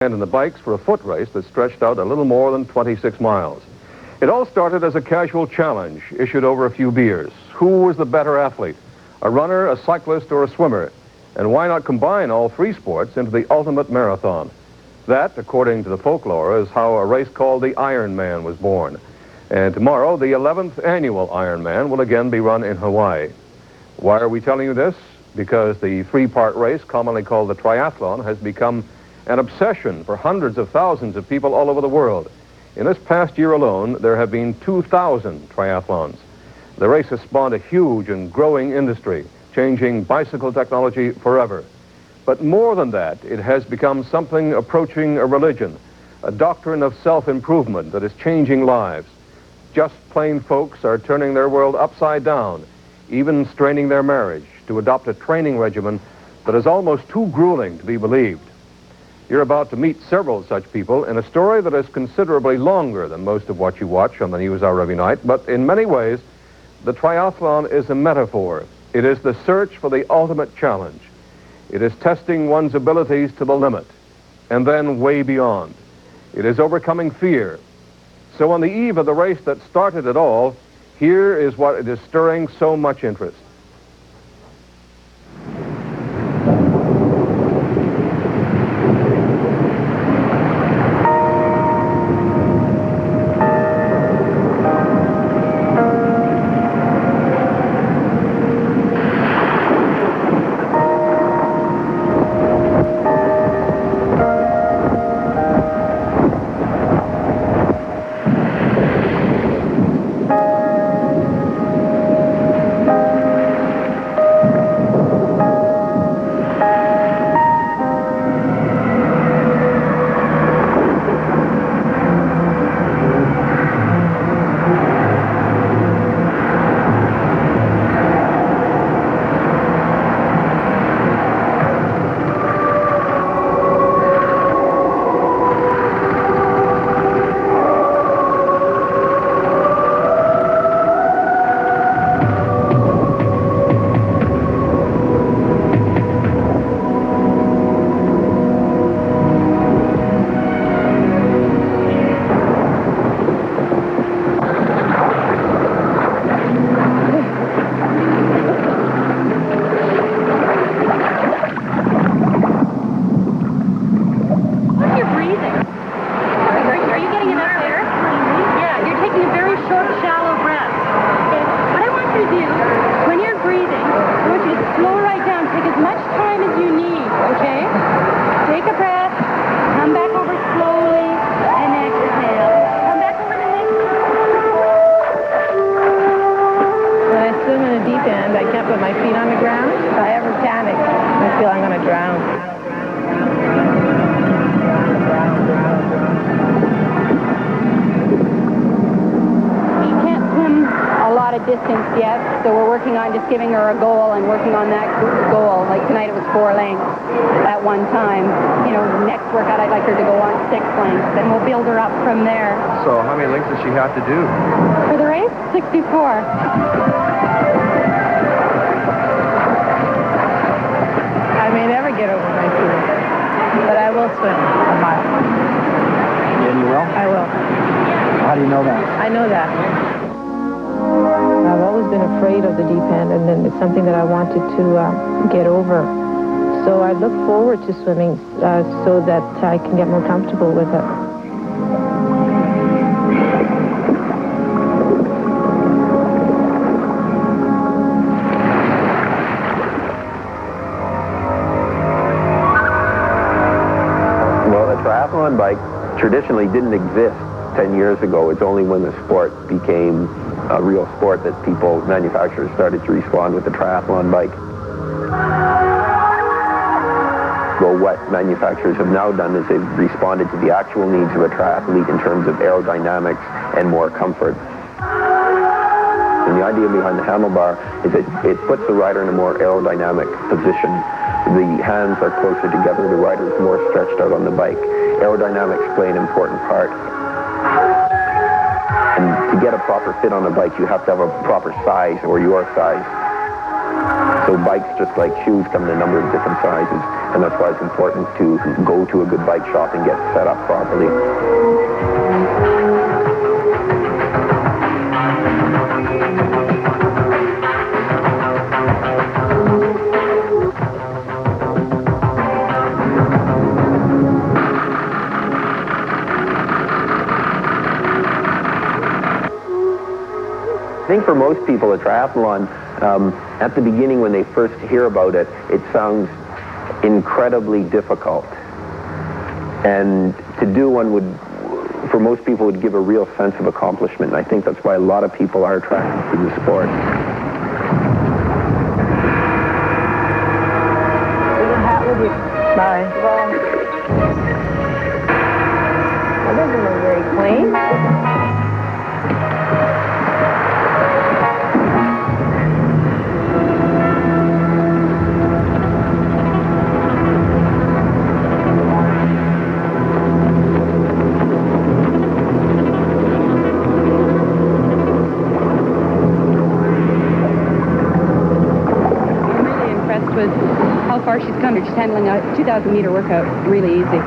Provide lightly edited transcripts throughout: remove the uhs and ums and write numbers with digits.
and in the bikes for a foot race that stretched out a little more than 26 miles. It all started as a casual challenge issued over a few beers. Who was the better athlete? A runner, a cyclist, or a swimmer? And why not combine all three sports into the ultimate marathon? That, according to the folklore, is how a race called the Ironman was born. And tomorrow, the 11th annual Ironman will again be run in Hawaii. Why are we telling you this? Because the three-part race, commonly called the Triathlon, has become an obsession for hundreds of thousands of people all over the world. In this past year alone, there have been 2,000 triathlons. The race has spawned a huge and growing industry, changing bicycle technology forever. But more than that, it has become something approaching a religion, a doctrine of self-improvement that is changing lives. Just plain folks are turning their world upside down, even straining their marriage to adopt a training regimen that is almost too grueling to be believed. You're about to meet several such people in a story that is considerably longer than most of what you watch on the news hour every night, but in many ways, the triathlon is a metaphor. It is the search for the ultimate challenge. It is testing one's abilities to the limit, and then way beyond. It is overcoming fear. So on the eve of the race that started it all, here is what it is stirring so much interest. Distance yet, so we're working on just giving her a goal and working on that goal. Like tonight it was 4 lengths at one time. You know, next workout I'd like her to go on 6 lengths, and we'll build her up from there. So how many lengths does she have to do? For the race, 64. I may never get over my feet, but I will swim a mile. And you will? I will. How do you know that? I know that. I've always been afraid of the deep end, and then it's something that I wanted to get over. So I look forward to swimming so that I can get more comfortable with it. Well, the triathlon bike traditionally didn't exist 10 years ago. It's only when the sport became a real sport that manufacturers started to respond with the triathlon bike. Well, what manufacturers have now done is they've responded to the actual needs of a triathlete in terms of aerodynamics and more comfort. And the idea behind the handlebar is that it puts the rider in a more aerodynamic position. The hands are closer together, the rider is more stretched out on the bike. Aerodynamics play an important part. And to get a proper fit on a bike, you have to have a proper size or your size. So bikes, just like shoes, come in a number of different sizes, and that's why it's important to go to a good bike shop and get set up properly. I think for most people, a triathlon, at the beginning when they first hear about it, it sounds incredibly difficult. And to do one would, for most people, would give a real sense of accomplishment. And I think that's why a lot of people are attracted to the sport. There's a hat with you. Bye. Well, that doesn't look very clean. With how far she's come. She's handling a 2,000-meter workout really easy.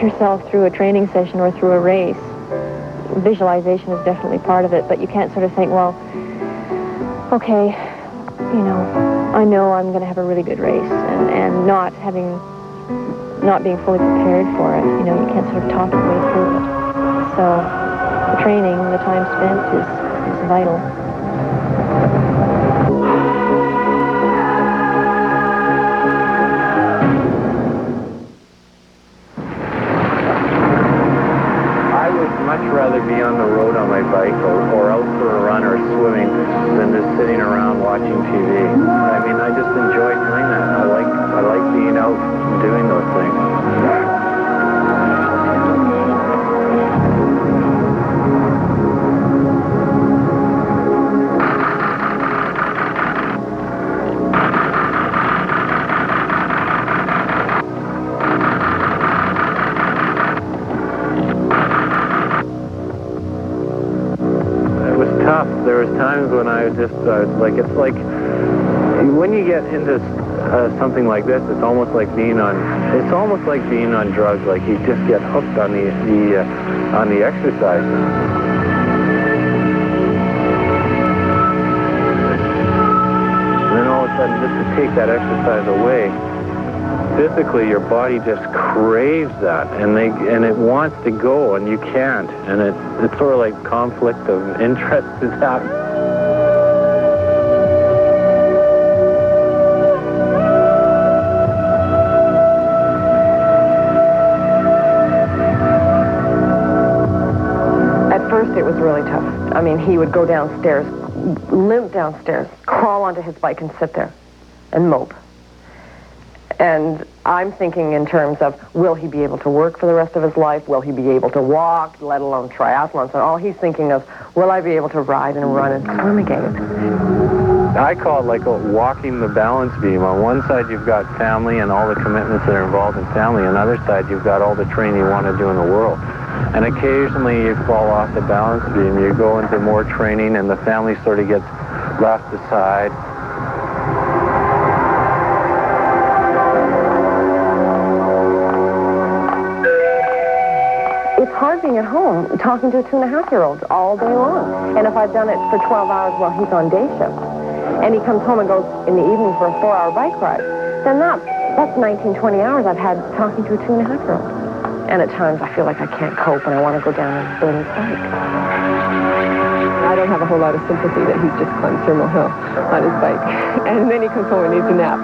Yourself through a training session or through a race. Visualization is definitely part of it, but you can't sort of think, well, okay, I know I'm going to have a really good race, and not being fully prepared for it. You can't sort of talk your way through it. So the training, the time spent is vital. Rather be on the road on my bike or out for a run or swimming than just sitting around watching TV. I mean, I just enjoy doing that. I like being out and doing those things. There was times when I was just it's like when you get into something like this, it's almost like being on drugs. Like you just get hooked on the exercise. And then all of a sudden, just to take that exercise away, physically your body just craves that, and it wants to go, and you can't, and it's sort of like conflict of interest is happening. At first it was really tough. I mean, he would go downstairs, limp downstairs, crawl onto his bike and sit there and mope. And I'm thinking in terms of, will he be able to work for the rest of his life? Will he be able to walk, let alone triathlons? And all he's thinking of, will I be able to ride and run and swim again? I call it like walking the balance beam. On one side, you've got family and all the commitments that are involved in family. On the other side, you've got all the training you want to do in the world. And occasionally, you fall off the balance beam. You go into more training, and the family sort of gets left aside. It's hard being at home talking to a 2.5-year-old all day long. And if I've done it for 12 hours while he's on day shift, and he comes home and goes in the evening for a 4-hour bike ride, then that's 19, 20 hours I've had talking to a 2.5-year-old. And at times I feel like I can't cope and I want to go down and burn his bike. I don't have a whole lot of sympathy that he's just climbed Thermal Hill on his bike. And then he comes home and needs a nap.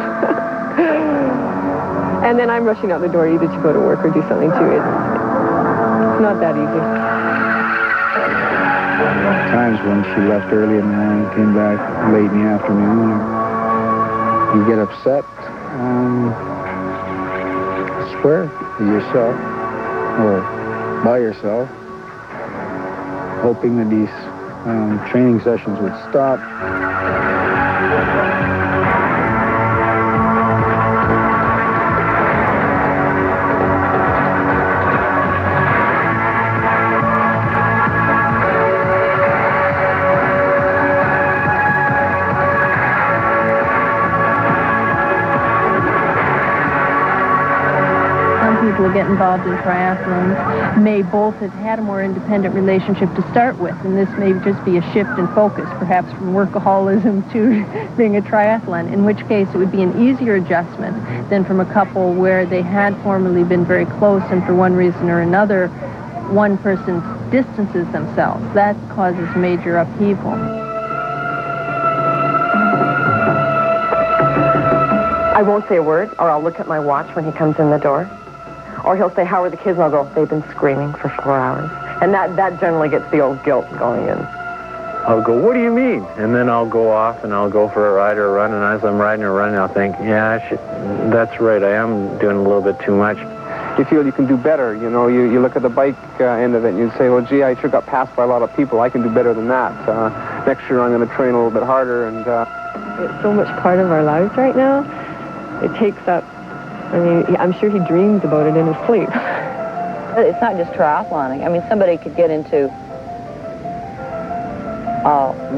And then I'm rushing out the door either to go to work or do something too. It's not that easy. times when she left early in the morning, came back late in the afternoon, and you get upset. Swear to yourself, or by yourself, hoping that these training sessions would stop. People who get involved in triathlons may both have had a more independent relationship to start with, and this may just be a shift in focus, perhaps from workaholism to being a triathlon, in which case it would be an easier adjustment than from a couple where they had formerly been very close, and for one reason or another, one person distances themselves. That causes major upheaval. I won't say a word, or I'll look at my watch when he comes in the door. Or he'll say, how are the kids? And I'll go, they've been screaming for 4 hours. And that generally gets the old guilt going in. I'll go, what do you mean? And then I'll go off and I'll go for a ride or a run. And as I'm riding or running, I'll think, yeah, that's right. I am doing a little bit too much. You feel you can do better. You know, you look at the bike end of it and you say, well, gee, I sure got passed by a lot of people. I can do better than that. Next year I'm going to train a little bit harder. And it's so much part of our lives right now. It takes up, I mean, I'm sure he dreams about it in his sleep. It's not just triathloning. I mean, somebody could get into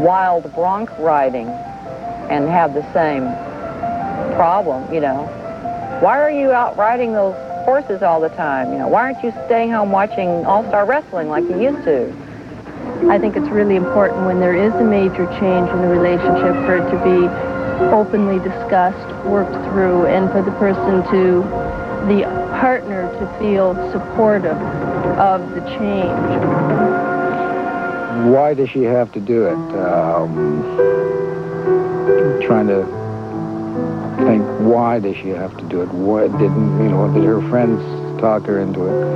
wild bronc riding and have the same problem, you know. Why are you out riding those horses all the time? You know, why aren't you staying home watching all-star wrestling like you used to? I think it's really important when there is a major change in the relationship for it to be openly discussed, worked through, and for the the partner to feel supportive of the change. Why does she have to do it? Trying to think, why does she have to do it? What did her friends talk her into it?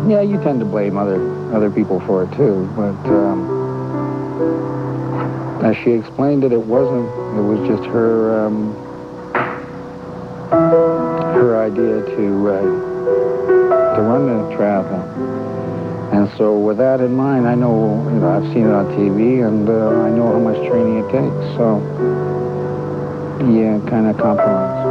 Yeah, you tend to blame other people for it too, but as she explained it, it was just her idea to run the triathlon. And so with that in mind, I know, I've seen it on TV, and I know how much training it takes, so yeah, kind of compromise.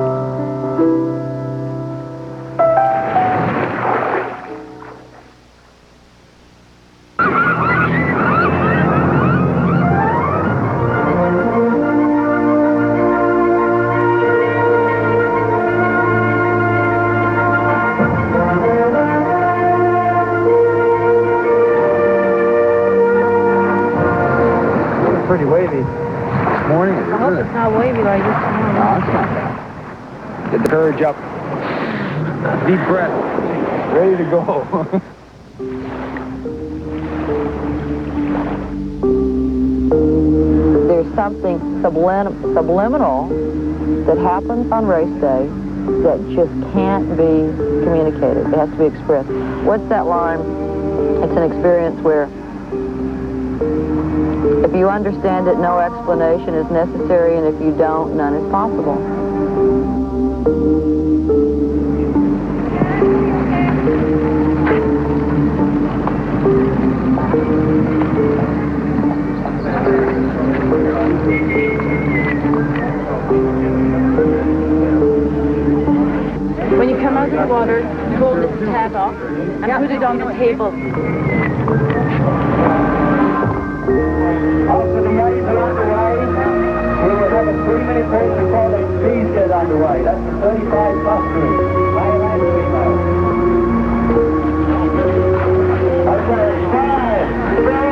Pretty wavy this morning. I hope it's not wavy like this tomorrow. No, it's not bad. Get the courage up. Deep breath. Ready to go. There's something subliminal that happens on race day that just can't be communicated. It has to be expressed. What's that line? It's an experience where if you understand it, no explanation is necessary, and if you don't, none is possible. When you come out of the water, pull this tab off and put it on the table. After the race is underway, we will have a 3-minute break before the speed gets underway. That's the 35 plus group. Male and female. Okay, 5, 4,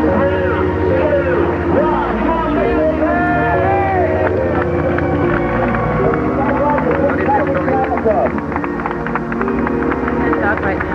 3, 2, 1. Stop right now.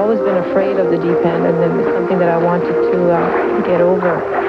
always been afraid of the deep end, and it was something that I wanted to get over.